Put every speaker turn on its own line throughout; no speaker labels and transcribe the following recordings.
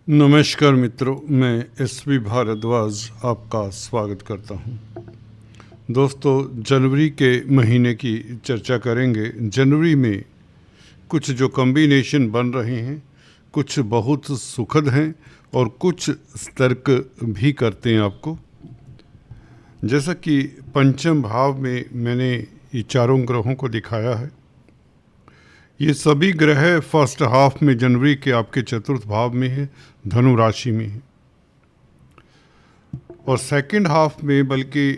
नमस्कार मित्रों, मैं एसवी भारद्वाज आपका स्वागत करता हूं। दोस्तों, जनवरी के महीने की चर्चा करेंगे। जनवरी में कुछ जो कॉम्बिनेशन बन रहे हैं, कुछ बहुत सुखद हैं और कुछ सतर्क भी करते हैं आपको। जैसा कि पंचम भाव में मैंने ये चारों ग्रहों को दिखाया है। ये सभी ग्रह फर्स्ट हाफ में जनवरी के आपके चतुर्थ भाव में है, धनु राशि में है, और सेकंड हाफ में बल्कि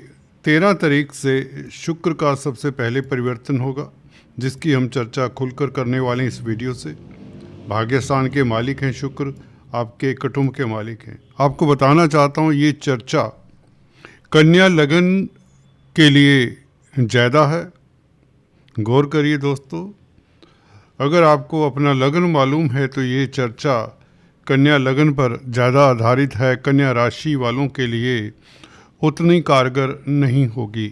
13 तारीख से शुक्र का सबसे पहले परिवर्तन होगा, जिसकी हम चर्चा खुलकर करने वाले हैं इस वीडियो से। भाग्यस्थान के मालिक हैं शुक्र, आपके कुटुंब के मालिक हैं। आपको बताना चाहता हूँ, ये चर्चा कन्या लगन के लिए ज़्यादा है। गौर करिए दोस्तों, अगर आपको अपना लगन मालूम है तो ये चर्चा कन्या लगन पर ज़्यादा आधारित है। कन्या राशि वालों के लिए उतनी कारगर नहीं होगी।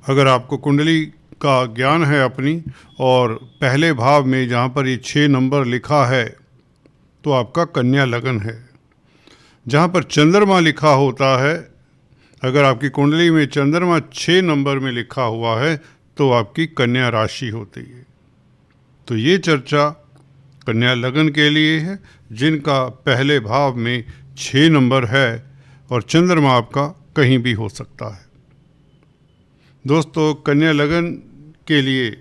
अगर आपको कुंडली का ज्ञान है अपनी, और पहले भाव में जहाँ पर ये 6 नंबर लिखा है तो आपका कन्या लगन है। जहाँ पर चंद्रमा लिखा होता है, अगर आपकी कुंडली में चंद्रमा 6 नंबर में लिखा हुआ है तो आपकी कन्या राशि होती है। तो ये चर्चा कन्या लगन के लिए है, जिनका पहले भाव में 6 नंबर है और चंद्रमा आपका कहीं भी हो सकता है। दोस्तों, कन्या लगन के लिए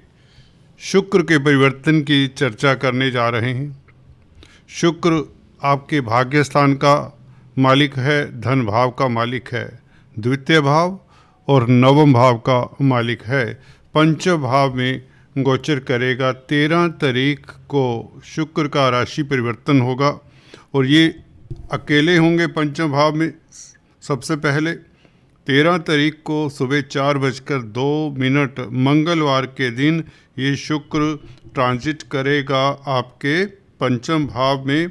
शुक्र के परिवर्तन की चर्चा करने जा रहे हैं। शुक्र आपके भाग्य स्थान का मालिक है, धन भाव का मालिक है, द्वितीय भाव और नवम भाव का मालिक है। पंचम भाव में गोचर करेगा। 13 तारीख को शुक्र का राशि परिवर्तन होगा और ये अकेले होंगे पंचम भाव में। सबसे पहले 13 तारीख को सुबह 4:02 मंगलवार के दिन ये शुक्र ट्रांजिट करेगा आपके पंचम भाव में,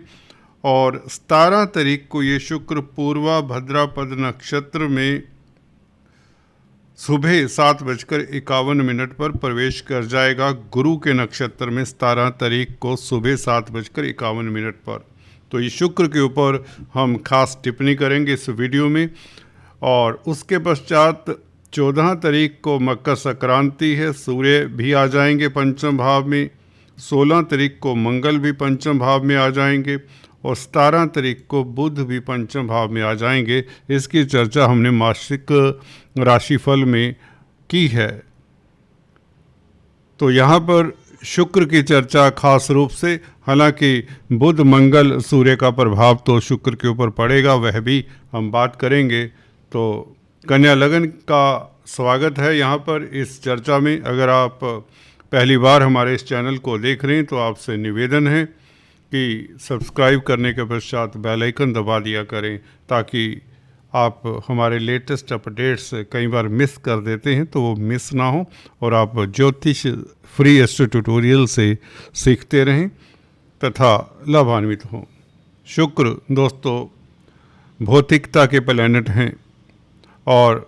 और 17 तारीख को ये शुक्र पूर्वा भाद्रपद नक्षत्र में सुबह 7:51 पर प्रवेश कर जाएगा। गुरु के नक्षत्र में 17 तारीख को सुबह 7:51 पर। तो ये शुक्र के ऊपर हम खास टिप्पणी करेंगे इस वीडियो में। और उसके पश्चात 14 तारीख को मकर संक्रांति है, सूर्य भी आ जाएंगे पंचम भाव में। 16 तारीख को मंगल भी पंचम भाव में आ जाएंगे और 17 तारीख को बुध भी पंचम भाव में आ जाएंगे। इसकी चर्चा हमने मासिक राशिफल में की है। तो यहाँ पर शुक्र की चर्चा खास रूप से, हालांकि बुध मंगल सूर्य का प्रभाव तो शुक्र के ऊपर पड़ेगा, वह भी हम बात करेंगे। तो कन्या लगन का स्वागत है यहाँ पर इस चर्चा में। अगर आप पहली बार हमारे इस चैनल को देख रहे हैं तो आपसे निवेदन है कि सब्सक्राइब करने के पश्चात बेल आइकन दबा दिया करें, ताकि आप हमारे लेटेस्ट अपडेट्स कई बार मिस कर देते हैं तो वो मिस ना हो, और आप ज्योतिष फ्री एस्ट्रो ट्यूटोरियल से सीखते रहें तथा लाभान्वित हों। शुक्र दोस्तों भौतिकता के प्लैनेट हैं और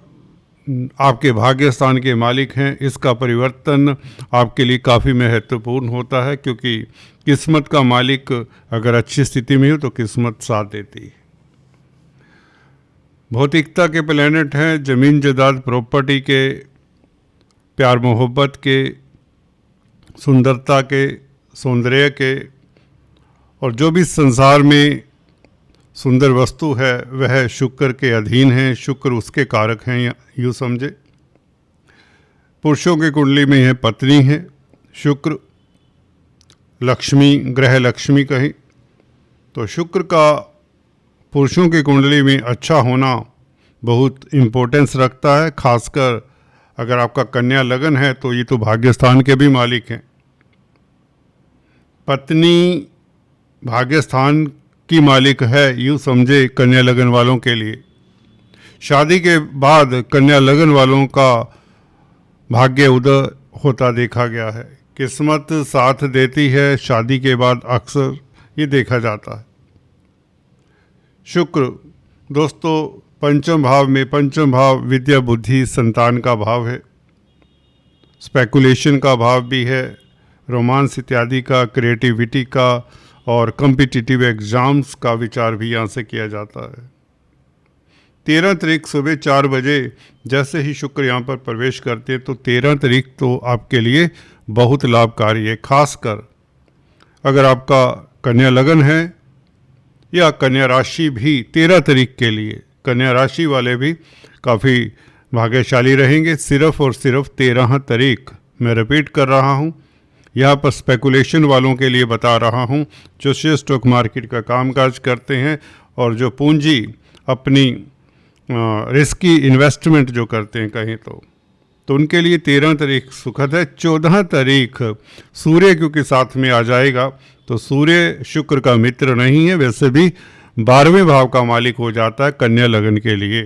आपके भाग्य स्थान के मालिक हैं। इसका परिवर्तन आपके लिए काफ़ी महत्वपूर्ण होता है, क्योंकि किस्मत का मालिक अगर अच्छी स्थिति में हो तो किस्मत साथ देती है। भौतिकता के प्लैनेट हैं, ज़मीन जायदाद प्रॉपर्टी के, प्यार मोहब्बत के, सुंदरता के, सौंदर्य के, और जो भी संसार में सुंदर वस्तु है वह शुक्र के अधीन है। शुक्र उसके कारक हैं, यूँ समझे। पुरुषों की कुंडली में यह पत्नी है शुक्र, लक्ष्मी, ग्रह लक्ष्मी कहें तो। शुक्र का पुरुषों की कुंडली में अच्छा होना बहुत इम्पोर्टेंस रखता है, खासकर अगर आपका कन्या लगन है तो ये तो भाग्यस्थान के भी मालिक हैं। पत्नी भाग्यस्थान की मालिक है, यूँ समझे कन्या लगन वालों के लिए। शादी के बाद कन्या लगन वालों का भाग्य उदय होता देखा गया है। किस्मत साथ देती है शादी के बाद, अक्सर ये देखा जाता है। शुक्र दोस्तों पंचम भाव में, पंचम भाव विद्या बुद्धि संतान का भाव है, स्पेकुलेशन का भाव भी है, रोमांस इत्यादि का, क्रिएटिविटी का, और कॉम्पिटिटिव एग्ज़ाम्स का विचार भी यहाँ से किया जाता है। 13 तारीख सुबह 4 बजे जैसे ही शुक्र यहाँ पर प्रवेश करते हैं तो 13 तारीख तो आपके लिए बहुत लाभकारी है। खासकर अगर आपका कन्या लगन है या कन्या राशि भी 13 तारीख के लिए, कन्या राशि वाले भी काफ़ी भाग्यशाली रहेंगे। सिर्फ और सिर्फ 13 तारीख, मैं रिपीट कर रहा हूँ, यहाँ पर स्पेकुलेशन वालों के लिए बता रहा हूँ, जो शेयर स्टॉक मार्केट का कामकाज करते हैं और जो पूंजी अपनी रिस्की इन्वेस्टमेंट जो करते हैं कहीं तो उनके लिए 13 तारीख सुखद है। 14 तारीख सूर्य क्योंकि साथ में आ जाएगा तो सूर्य शुक्र का मित्र नहीं है, वैसे भी 12वें भाव का मालिक हो जाता है कन्या लगन के लिए।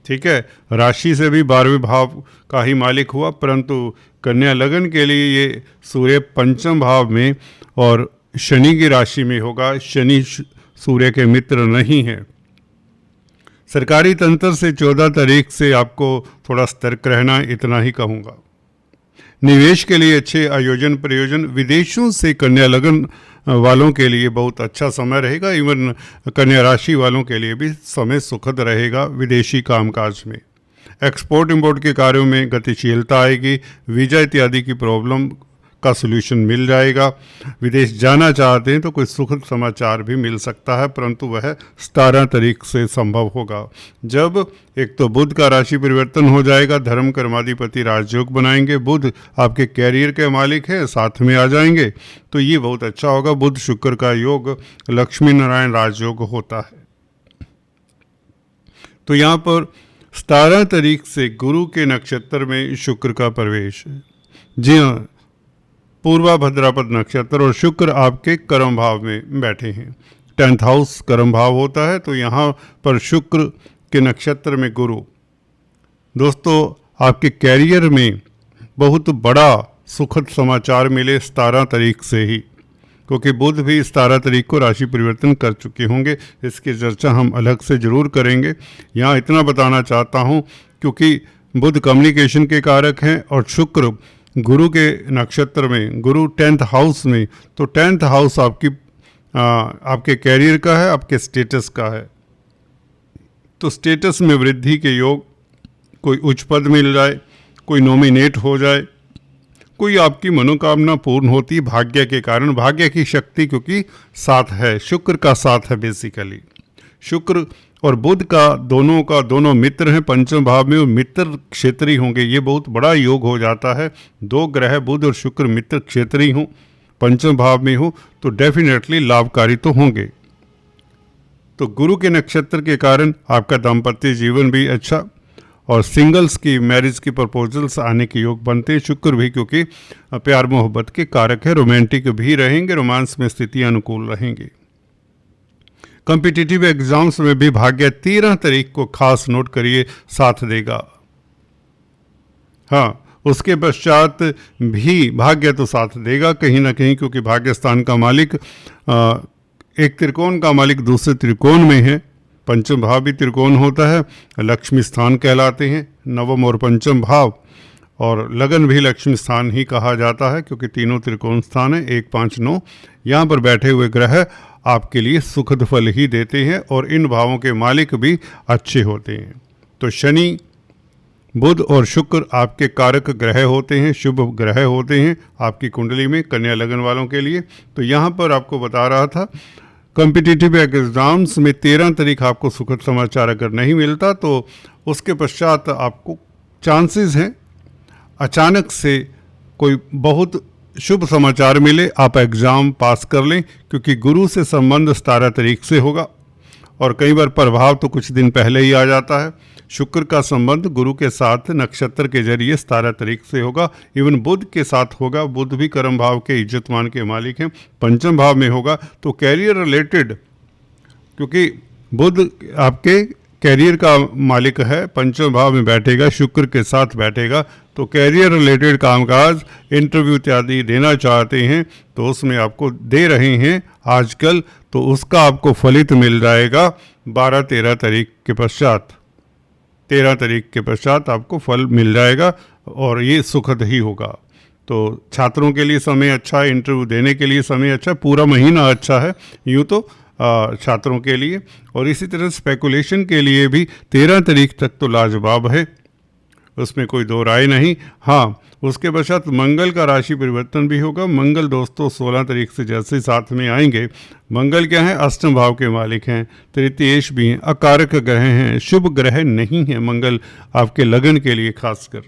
ठीक है, राशि से भी 12वें भाव का ही मालिक हुआ, परंतु कन्या लगन के लिए ये सूर्य 5वें भाव में और शनि की राशि में होगा। शनि सूर्य के मित्र नहीं है। सरकारी तंत्र से 14 तारीख से आपको थोड़ा सतर्क रहना, इतना ही कहूँगा। निवेश के लिए अच्छे आयोजन प्रयोजन, विदेशों से कन्या लगन वालों के लिए बहुत अच्छा समय रहेगा। इवन कन्या राशि वालों के लिए भी समय सुखद रहेगा। विदेशी कामकाज में एक्सपोर्ट इंपोर्ट के कार्यों में गतिशीलता आएगी। वीज़ा इत्यादि की प्रॉब्लम का सलूशन मिल जाएगा। विदेश जाना चाहते हैं तो कोई सुखद समाचार भी मिल सकता है, परंतु वह 17 तारीख से संभव होगा, जब एक तो बुध का राशि परिवर्तन हो जाएगा। धर्म कर्माधिपति राजयोग बनाएंगे। बुध आपके कैरियर के मालिक है, साथ में आ जाएंगे तो ये बहुत अच्छा होगा। बुध शुक्र का योग लक्ष्मी नारायण राजयोग होता है। तो यहाँ पर 17 तारीख से गुरु के नक्षत्र में शुक्र का प्रवेश है। जी हाँ, पूर्वा भद्रापद नक्षत्र और शुक्र आपके कर्म भाव में बैठे हैं। 10th हाउस कर्म भाव होता है, तो यहाँ पर शुक्र के नक्षत्र में गुरु, दोस्तों आपके कैरियर में बहुत बड़ा सुखद समाचार मिले 17 तारीख से ही, क्योंकि बुध भी 17 तारीख को राशि परिवर्तन कर चुके होंगे। इसकी चर्चा हम अलग से ज़रूर करेंगे। यहाँ इतना बताना चाहता हूँ क्योंकि बुध कम्युनिकेशन के कारक हैं और शुक्र गुरु के नक्षत्र में, गुरु 10th हाउस में, तो 10th हाउस आपके कैरियर का है, आपके स्टेटस का है। तो स्टेटस में वृद्धि के योग, कोई उच्च पद मिल जाए, कोई नॉमिनेट हो जाए, कोई आपकी मनोकामना पूर्ण होती है भाग्य के कारण। भाग्य की शक्ति क्योंकि साथ है, शुक्र का साथ है। बेसिकली शुक्र और बुध का दोनों मित्र हैं 5वें भाव में और मित्र क्षेत्री होंगे। ये बहुत बड़ा योग हो जाता है। 2 ग्रह बुध और शुक्र मित्र क्षेत्री हों, 5वें भाव में हो तो डेफिनेटली लाभकारी तो होंगे। तो गुरु के नक्षत्र के कारण आपका दाम्पत्य जीवन भी अच्छा और सिंगल्स की मैरिज की प्रपोजल्स आने के योग बनते हैं। शुक्र भी क्योंकि प्यार मोहब्बत के कारक है, रोमांटिक भी रहेंगे, रोमांस में स्थितियाँ अनुकूल रहेंगी। कॉम्पिटिटिव एग्जाम्स में भी भाग्य 13 तारीख को खास नोट करिए साथ देगा। हाँ, उसके पश्चात भी भाग्य तो साथ देगा कहीं ना कहीं, क्योंकि भाग्य स्थान का मालिक एक त्रिकोण का मालिक दूसरे त्रिकोण में है। 5वां भाव भी त्रिकोण होता है, लक्ष्मी स्थान कहलाते हैं 9वां और 5वां भाव, और लगन भी लक्ष्मी स्थान ही कहा जाता है क्योंकि तीनों त्रिकोण स्थान है। 1, 5, 9 यहाँ पर बैठे हुए ग्रह आपके लिए सुखद फल ही देते हैं और इन भावों के मालिक भी अच्छे होते हैं। तो शनि, बुध और शुक्र आपके कारक ग्रह होते हैं, शुभ ग्रह होते हैं आपकी कुंडली में कन्या लगन वालों के लिए। तो यहाँ पर आपको बता रहा था कॉम्पिटिटिव एग्जाम्स में 13 तारीख आपको सुखद समाचार अगर नहीं मिलता तो उसके पश्चात आपको चांसेस हैं अचानक से कोई बहुत शुभ समाचार मिले, आप एग्ज़ाम पास कर लें, क्योंकि गुरु से संबंध 17 तारीख से होगा और कई बार प्रभाव तो कुछ दिन पहले ही आ जाता है। शुक्र का संबंध गुरु के साथ नक्षत्र के जरिए 17 तारीख से होगा। इवन बुध के साथ होगा। बुध भी कर्म भाव के इज्जतमान के मालिक हैं, 5वें भाव में होगा। तो कैरियर रिलेटेड, क्योंकि बुध आपके कैरियर का मालिक है, 5वें भाव में बैठेगा, शुक्र के साथ बैठेगा, तो कैरियर रिलेटेड कामकाज, इंटरव्यू इत्यादि देना चाहते हैं तो उसमें आपको दे रहे हैं आजकल, तो उसका आपको फलित मिल जाएगा 12-13 तारीख के पश्चात। 13 तारीख के पश्चात आपको फल मिल जाएगा और ये सुखद ही होगा। तो छात्रों के लिए समय अच्छा है, इंटरव्यू देने के लिए समय अच्छा है, पूरा महीना अच्छा है यूँ तो छात्रों के लिए। और इसी तरह स्पेकुलेशन के लिए भी 13 तारीख तक तो लाजवाब है, उसमें कोई दो राय नहीं। हाँ, उसके पश्चात मंगल का राशि परिवर्तन भी होगा। मंगल दोस्तों 16 तारीख से जैसे साथ में आएंगे, मंगल क्या है, अष्टम भाव के मालिक हैं, तृतीयेश भी हैं, अकारक ग्रह हैं, शुभ ग्रह नहीं है मंगल आपके लगन के लिए खासकर।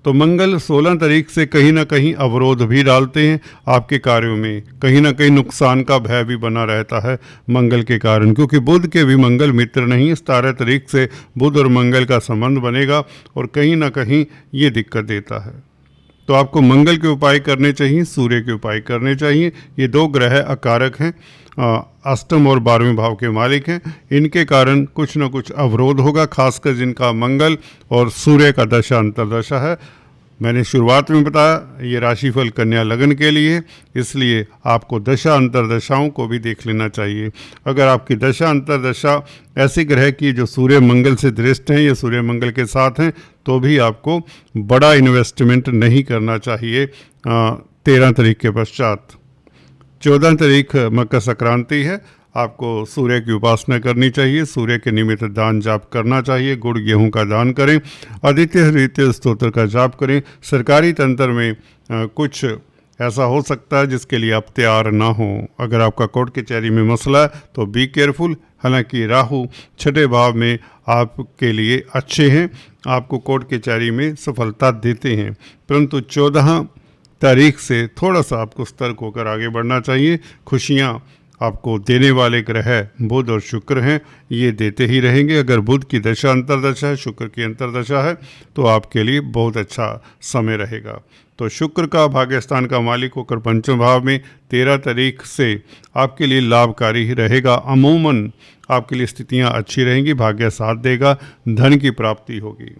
तो मंगल 16 तारीख से कहीं ना कहीं अवरोध भी डालते हैं आपके कार्यों में, कहीं ना कहीं नुकसान का भय भी बना रहता है मंगल के कारण, क्योंकि बुध के भी मंगल मित्र नहीं। 17 तारीख से बुध और मंगल का संबंध बनेगा और कहीं ना कहीं ये दिक्कत देता है। तो आपको मंगल के उपाय करने चाहिए, सूर्य के उपाय करने चाहिए। ये दो ग्रह अकारक हैं, अष्टम और 12वें भाव के मालिक हैं, इनके कारण कुछ न कुछ अवरोध होगा, खासकर जिनका मंगल और सूर्य का दशा अंतर्दशा है। मैंने शुरुआत में बताया ये राशिफल कन्या लगन के लिए, इसलिए आपको दशा अंतर्दशाओं को भी देख लेना चाहिए। अगर आपकी दशा अंतर्दशा ऐसी ग्रह की जो सूर्य मंगल से दृष्ट हैं या सूर्य मंगल के साथ हैं, तो भी आपको बड़ा इन्वेस्टमेंट नहीं करना चाहिए 13 तारीख के पश्चात। 14 तारीख मकर संक्रांति है, आपको सूर्य की उपासना करनी चाहिए, सूर्य के निमित्त दान जाप करना चाहिए, गुड़ गेहूं का दान करें, आदित्य हृदय स्तोत्र का जाप करें। सरकारी तंत्र में कुछ ऐसा हो सकता है जिसके लिए आप तैयार ना हो। अगर आपका कोर्ट कचहरी में मसला है तो बी केयरफुल। हालांकि राहु 6ठे भाव में आपके लिए अच्छे हैं, आपको कोर्ट कचहरी में सफलता देते हैं, परंतु 14 तारीख से थोड़ा सा आपको सतर्क होकर आगे बढ़ना चाहिए। खुशियाँ आपको देने वाले ग्रह बुध और शुक्र हैं, ये देते ही रहेंगे। अगर बुध की दशा अंतर्दशा है, शुक्र की अंतर्दशा है, तो आपके लिए बहुत अच्छा समय रहेगा। तो शुक्र का भाग्यस्थान का मालिक होकर पंचम भाव में 13 तारीख से आपके लिए लाभकारी ही रहेगा। अमूमन आपके लिए स्थितियां अच्छी रहेंगी, भाग्य साथ देगा, धन की प्राप्ति होगी।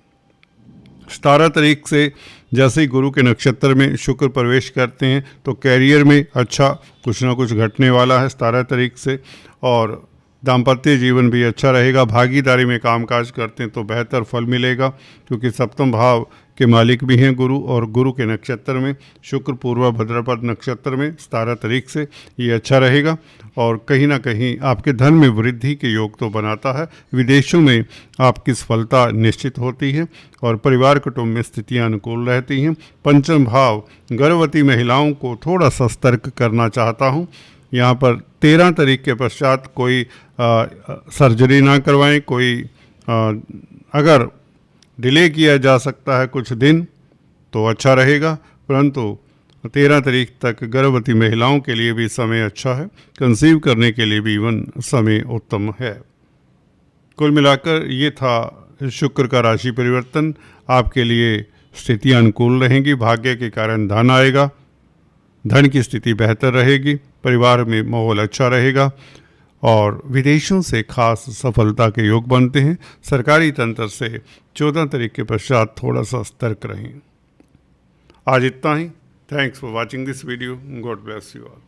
17 तारीख से जैसे ही गुरु के नक्षत्र में शुक्र प्रवेश करते हैं तो कैरियर में अच्छा कुछ ना कुछ घटने वाला है 17 तारीख से, और दाम्पत्य जीवन भी अच्छा रहेगा। भागीदारी में कामकाज करते हैं तो बेहतर फल मिलेगा, क्योंकि सप्तम भाव के मालिक भी हैं गुरु, और गुरु के नक्षत्र में शुक्र पूर्व भद्रपद नक्षत्र में 17 तारीख से ये अच्छा रहेगा। और कहीं ना कहीं आपके धन में वृद्धि के योग तो बनाता है। विदेशों में आपकी सफलता निश्चित होती है और परिवार कुटुंब में स्थितियां अनुकूल रहती हैं। पंचम भाव गर्भवती महिलाओं को थोड़ा सा सतर्क करना चाहता हूँ। यहाँ पर 13 तारीख के पश्चात कोई सर्जरी ना करवाएं, कोई अगर डिले किया जा सकता है कुछ दिन तो अच्छा रहेगा, परंतु 13 तारीख तक गर्भवती महिलाओं के लिए भी समय अच्छा है, कंसीव करने के लिए भी इवन समय उत्तम है। कुल मिलाकर ये था शुक्र का राशि परिवर्तन। आपके लिए स्थितियां अनुकूल रहेंगी, भाग्य के कारण धन आएगा, धन की स्थिति बेहतर रहेगी, परिवार में माहौल अच्छा रहेगा और विदेशों से खास सफलता के योग बनते हैं। सरकारी तंत्र से 14 तारीख के पश्चात थोड़ा सा सतर्क रहें। आज इतना ही। Thanks for watching this video. God bless you all.